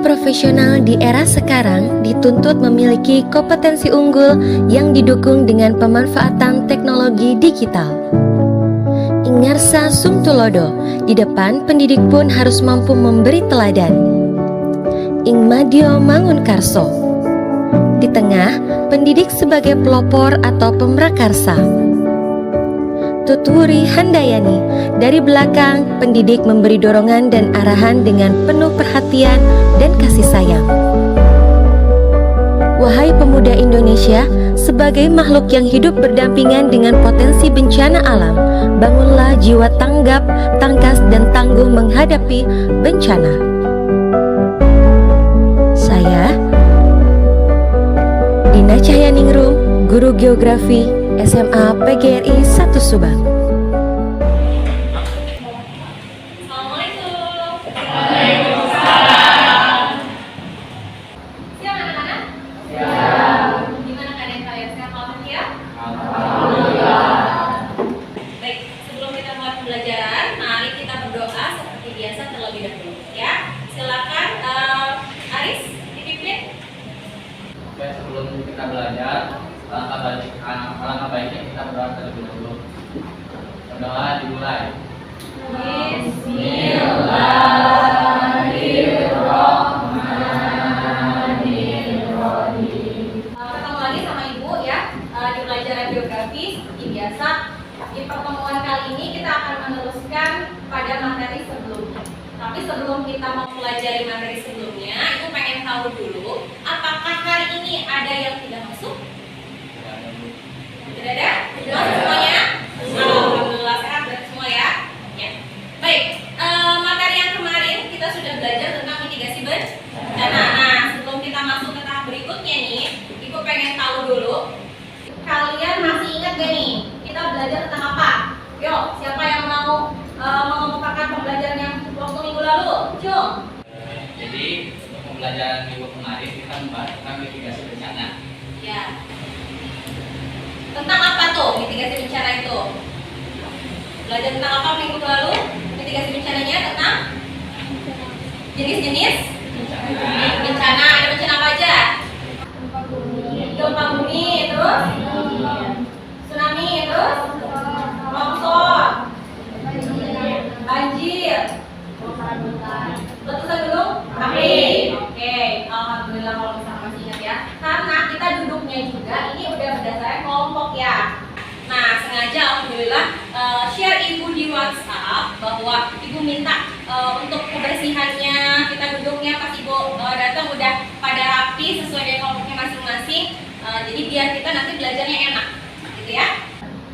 profesional di era sekarang dituntut memiliki kompetensi unggul yang didukung dengan pemanfaatan teknologi digital. Ingarsa sung tulodo, di depan pendidik pun harus mampu memberi teladan. Ing madyo mangun karso, di tengah pendidik sebagai pelopor atau pemrakarsa. Tuturi Handayani, dari belakang pendidik memberi dorongan dan arahan dengan penuh perhatian dan kasih sayang. Wahai pemuda Indonesia, sebagai makhluk yang hidup berdampingan dengan potensi bencana alam, bangunlah jiwa tanggap, tangkas dan tangguh menghadapi bencana. Saya Dina Cahyaningrum, Guru Geografi SMA PGRI 1 Subang. Assalamualaikum. Waalaikumsalam. Siap anak-anak? Siap. Gimana keadaan kalian? Sehat walafiat? Alhamdulillah. Baik, sebelum kita mulai pembelajaran, mari kita berdoa seperti biasa terlebih dahulu, ya. Silakan, Aris dipimpin. Oke, sebelum kita belajar, alangkah baiknya kita berdoa terlebih dahulu. Berdoa dimulai. Bismillahirrahmanirrahim. Ketemu lagi sama Ibu ya di pelajaran geografi. Seperti biasa, di pertemuan kali ini kita akan meneruskan pada materi sebelumnya. Tapi sebelum kita mempelajari materi sebelumnya, Ibu pengen tahu dulu, apakah hari ini ada yang tidak masuk? Tidak ada? Masuk semuanya? Alhamdulillah sehat dan semua ya. Ya. Baik, materi yang kemarin kita sudah belajar tentang mitigasi bencana. Nah, sebelum kita masuk ke tahap berikutnya nih, Ibu pengen tahu dulu, kalian masih ingat gak nih kita belajar tentang apa? Yuk, siapa yang mau mengemukakan pembelajaran yang waktu minggu lalu? Cung. Jadi untuk pembelajaran minggu kemarin kita membahas tentang mitigasi bencana. Ya. Tentang apa tuh mitigasi bencana itu? Belajar tentang apa minggu lalu? Mitigasi bencananya tentang jenis-jenis bencana. Ada bencana apa aja? Gempa bumi, terus tsunami, terus longsor, banjir, letusan gunung api. Oke, alhamdulillah kalau misalnya masih ingat ya. Karena kita duduknya juga ini udah berdasarkan kelompok ya. Nah, sengaja alhamdulillah share Ibu di WhatsApp bahwa Ibu minta untuk kebersihannya, kita duduknya pas Ibu datang udah pada rapi sesuai dengan kelompoknya masing-masing. Jadi biar kita nanti belajarnya enak, gitu ya.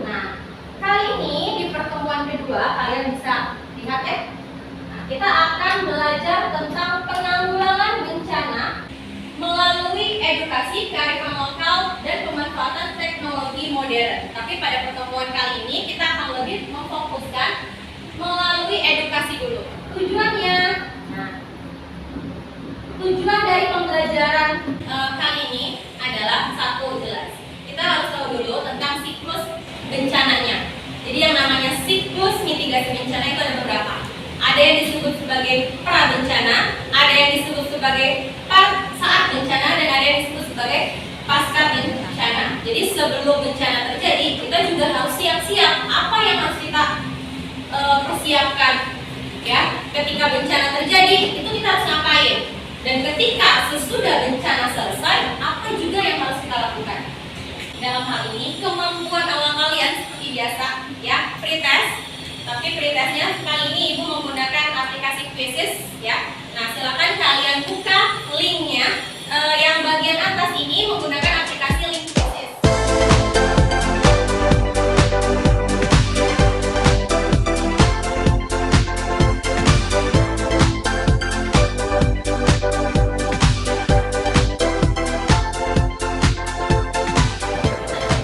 Nah, kali ini di pertemuan kedua kalian bisa lihat ya. Nah, kita akan belajar tentang penanggulangan bencana melalui edukasi kearifan lokal dan pemanfaatan teknologi modern. Tapi pada pertemuan kali ini kita akan lebih memfokuskan melalui edukasi dulu. Tujuannya, nah, tujuan dari pembelajaran kali ini adalah satu jelas. Kita harus tahu dulu tentang siklus bencananya. Jadi yang namanya siklus mitigasi bencana itu ada beberapa. Ada yang disebut sebagai pra bencana, ada yang disebut sebagai saat bencana, dan ada yang disebut sebagai pasca bencana. Jadi sebelum bencana terjadi, kita juga harus siap-siap apa yang harus kita persiapkan. Ya, ketika bencana terjadi, itu kita harus ngapain? Dan ketika sesudah bencana selesai, apa juga yang harus kita lakukan? Dalam hal ini, kemampuan awal kalian seperti biasa, ya, pretest. Tapi pretestnya kali ini Ibu menggunakan aplikasi Quizzes, ya. Nah, silakan kalian buka linknya yang bagian atas ini menggunakan aplikasi link Quizzes.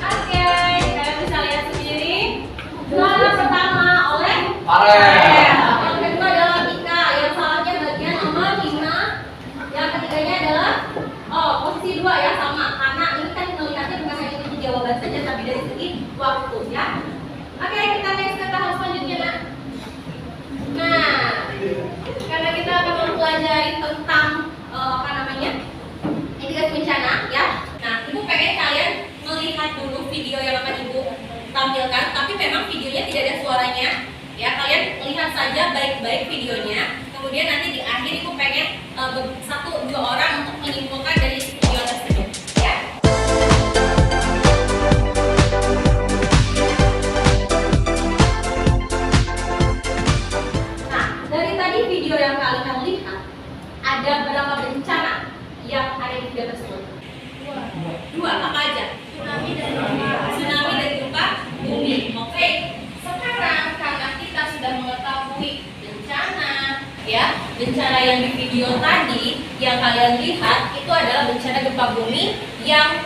Oke, kalian bisa lihat sendiri. Juara pertama oleh yang kedua adalah Ika, yang salahnya bagian nomor 5. Yang ketiganya adalah posisi 2 ya, sama. Karena ini kan melihatnya bukan hanya dari jawaban saja, tapi dari segi waktu ya. Oke, kita next ke tahap selanjutnya, Nak. Nah, karena kita akan mempelajari tentang apa namanya, mitigasi bencana ya. Nah, ibu pengen kalian melihat dulu video yang akan ibu tampilkan, tapi memang videonya tidak ada suaranya ya. Kalian lihat saja baik-baik videonya. Kemudian nanti di akhir ibu pengen 1-2 orang untuk menyimpulkan dari video tersebut ya. Nah, dari tadi video yang kalian lihat, ada berapa bencana yang ada di video tersebut? Dua, apa aja? Tsunami dan gempa bumi. Oke, sekarang karena kita sudah mengetahui bencana, ya, bencana yang di video tadi yang kalian lihat itu adalah bencana gempa bumi yang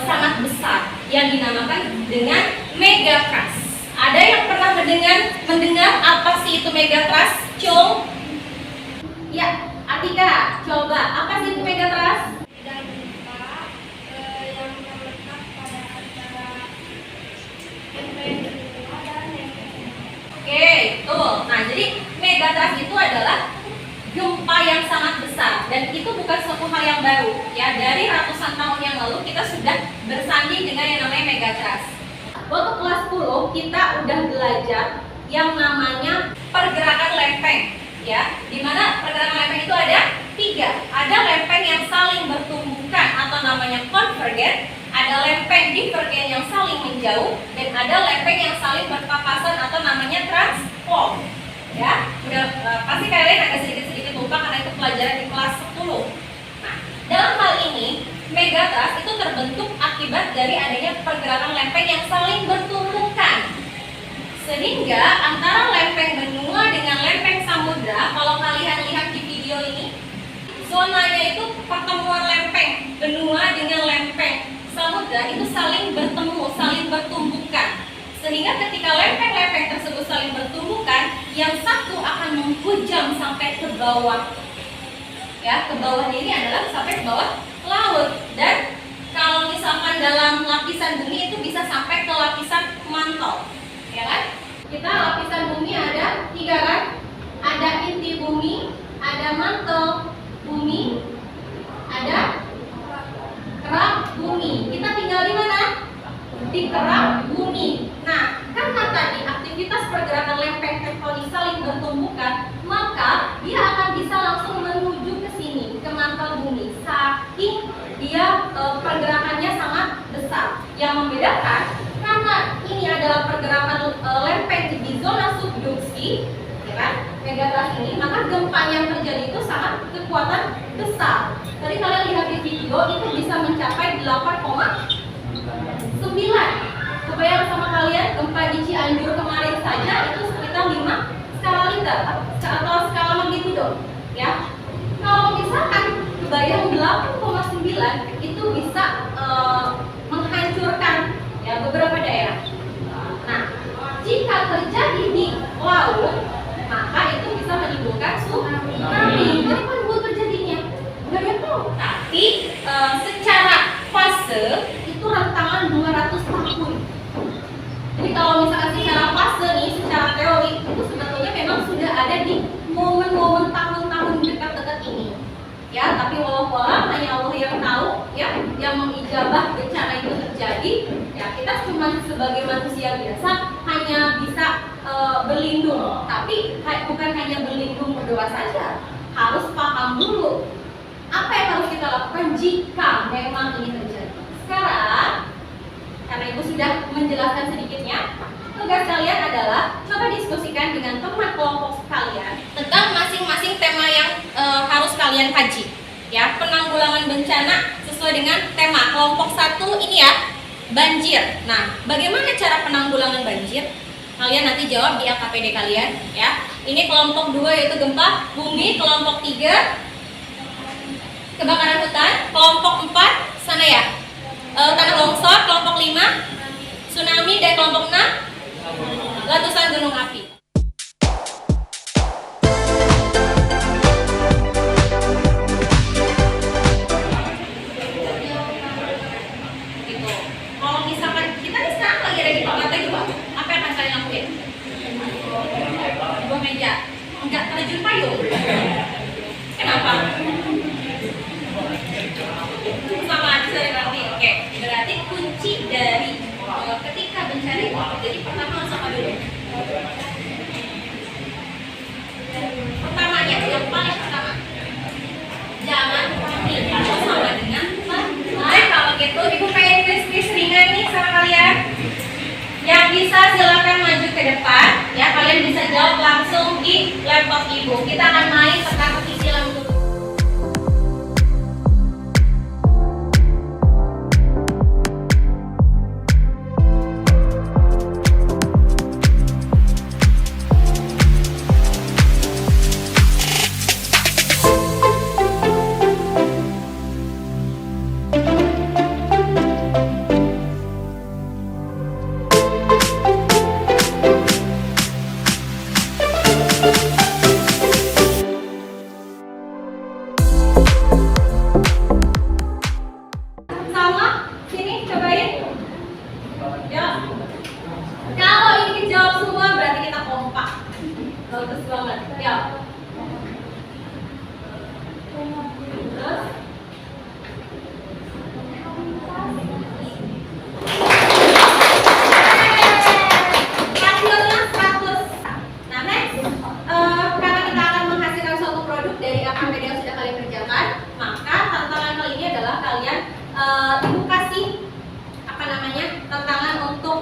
sangat besar yang dinamakan dengan megatrust. Ada yang pernah mendengar apa sih itu megatrust? Ya, Atika, coba apa sih itu megatrust? Oke, tuh. Nah, jadi megatrust itu adalah gempa yang sangat besar dan itu bukan suatu hal yang baru. Ya, dari ratusan tahun yang lalu kita sudah bersanding dengan yang namanya megatrust. Waktu kelas 10 kita udah belajar yang namanya pergerakan lempeng, ya. Dimana pergerakan lempeng itu ada 3. Ada lempeng yang saling bertumbukan atau namanya konvergen, ada lempeng divergen yang saling menjauh, dan ada lempeng yang saling berpapasan atau namanya transform. Ya, udah pasti kalian agak sedikit lupa karena itu pelajaran di kelas 10. Nah, dalam hal ini megatrust itu terbentuk akibat dari adanya pergerakan lempeng yang saling bertumbukan. Sehingga antara lempeng benua dengan lempeng samudra, kalau kalian lihat di video ini, zonanya itu pertemuan lempeng benua dengan lempeng samudra itu saling bertemu, saling bertumbukan. Sehingga ketika lempeng-lempeng tersebut saling bertumbukan, yang satu akan menghujam sampai ke bawah. Ya, ke bawahnya ini adalah sampai ke bawah laut. Dan kalau misalkan dalam lapisan bumi itu bisa sampai ke lapisan mantel. Ya kan? Kita lapisan bumi ada 3 kan? Ada inti bumi, ada mantel bumi, ada kerak bumi. Kita tinggal di mana? Di kerak bumi. Nah, karena tadi aktivitas pergerakan lempeng tektonik saling bertumbukan, maka dia akan bisa langsung menuju ke sini, ke mantel bumi. Saking dia pergerakannya sangat besar. Yang membedakan karena ini adalah pergerakan lempeng di zona subduksi, ya kan? Megatrust ini, maka gempa yang terjadi itu sangat kekuatan besar. Tadi kalian lihat di video itu bisa mencapai 8,9. Kebayang sama kalian gempa di Cianjur kemarin saja itu sekitar 5 skala Richter atau skala magnitudo, ya. Kalau misalkan kebayang 8,9 itu bisa menghancurkan ya beberapa daerah. Nah, jika terjadi di laut, maka itu bisa menimbulkan tsunami. Jadi kan buat terjadinya nggak ada tahu. Tapi secara fase itu rentangan 200 tahun. Jadi kalau misalkan secara fase nih, secara teori itu sebetulnya memang sudah ada di momen-momen tahun-tahun dekat-dekat ini. Ya, tapi walau hanya Allah yang tahu, ya, yang mengijabah bencana itu terjadi. Ya, kita cuma sebagai manusia biasa hanya bisa berlindung, tapi bukan hanya berlindung berdoa saja, harus paham dulu apa yang harus kita lakukan jika memang ini terjadi. Sekarang, karena ibu sudah menjelaskan sedikitnya, tugas kalian adalah coba diskusikan dengan teman kelompok kalian tentang masing-masing tema yang harus kalian kaji. Ya, penanggulangan bencana sesuai dengan tema. Kelompok 1 ini ya, banjir. Nah, bagaimana cara penanggulangan banjir? Kalian nanti jawab di LKPD kalian, ya. Ini kelompok 2 yaitu gempa bumi, kelompok 3 kebakaran hutan, kelompok 4 sana ya, tanah longsor, kelompok 5 tsunami, dan kelompok 6 letusan gunung api. Gitu. Kalau misalkan kita nih sekarang lagi ada di lantai 2, apa yang akan kalian lakuin? 2 meja, enggak terjun payung. Kenapa? Pertama harus apa dulu? Pertamanya, yang paling pertama, jangan pakai atau sama dengan baik. Kalau gitu, ibu pengen quiz ringan nih sama kalian. Yang bisa silakan maju ke depan, ya kalian bisa jawab langsung di laptop ibu. Kita akan main teka-teki silang dulu. Sama, sini cobain. Ya. Kalau ini dijawab semua berarti kita kompak. Bagus banget. Ya. Terus. Hasilnya 100. Nah, next, karena kita akan menghasilkan suatu produk dari apa yang sudah kalian kerjakan, maka tantangan kali ini adalah kalian ibu kasih tantangan untuk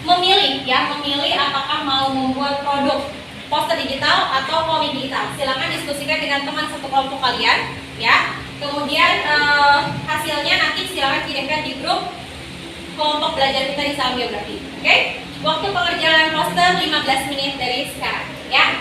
memilih apakah mau membuat produk poster digital atau komik digital. Silakan diskusikan dengan teman satu kelompok kalian, ya. Kemudian hasilnya nanti silakan kirimkan di grup kelompok belajar kita di Salam Geografi. Oke? Waktu pengerjaan poster 15 menit dari sekarang, ya.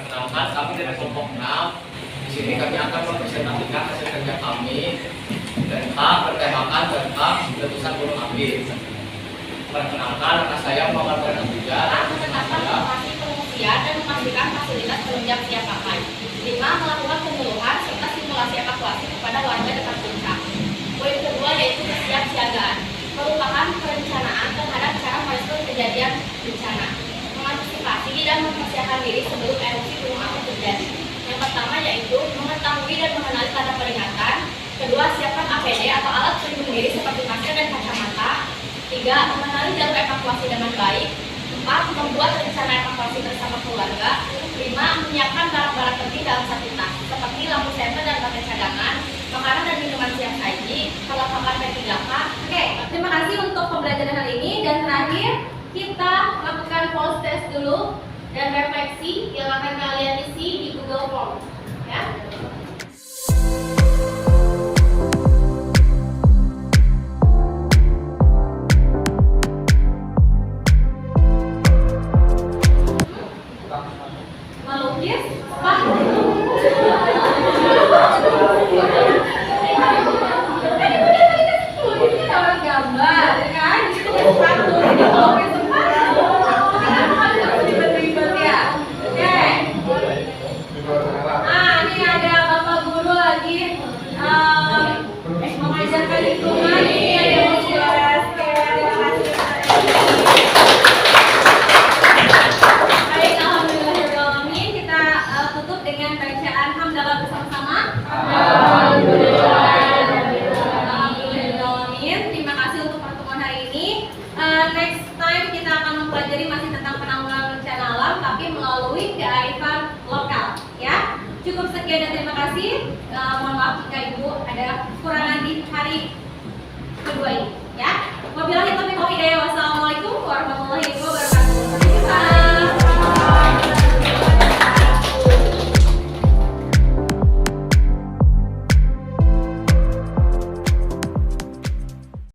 Perkenalkan, kami dari kelompok 6. Di sini kami akan mempresentasikan hasil kerja kami dan bertemakan tentang letusan gunung api. Perkenalkan, nama saya Muhammad Abdullah. Menetapkan lokasi pengungsian dan memastikan fasilitas penunjang siap pakai. 5. Melakukan penyuluhan serta simulasi evakuasi kepada warga dekat puncak. Poin kedua yaitu kesiapsiagaan, merupakan perencanaan terhadap cara merespon kejadian bencana, mengantisipasi dan mempersiapkan diri sebelum erupsi gunung api terjadi. Yang pertama yaitu mengetahui dan mengenali tanda peringatan. Kedua, siapkan APD atau alat pelindung diri seperti masker dan kacamata. 3. Mengenali jalur evakuasi dengan baik. 4. Membuat rencana evakuasi bersama keluarga. 5. Menyiapkan barang-barang penting dalam satu tas seperti lampu senter dan baterai cadangan, makanan dan minuman siap saji, perlengkapan P3K. Oke, terima kasih untuk pembelajaran hari ini. Dan terakhir, kita lakukan pulse test dulu dan refleksi yang akan kalian isi di Google Form, ya. Melukis, Pak. Ini orang gambar, ya kan? Satu, ini melukis ribet-ribet ya. Oke. Ini ada Bapak Guru lagi mengajarkan hitungan. Ini ada yang jelas. Terima kasih. Baik, alhamdulillahirrahmanirrahim. Kita tutup dengan bacaan hamdalah bersama-sama. Alhamdulillahirrahmanirrahim. Terima kasih untuk pertemuan hari ini. Next time kita akan mempelajari masih tentang penanggulangan bencana alam, tapi melalui kearifan lokal, ya. Cukup sekian dan terima kasih. Mohon maaf jika Ibu ada kekurangan di hari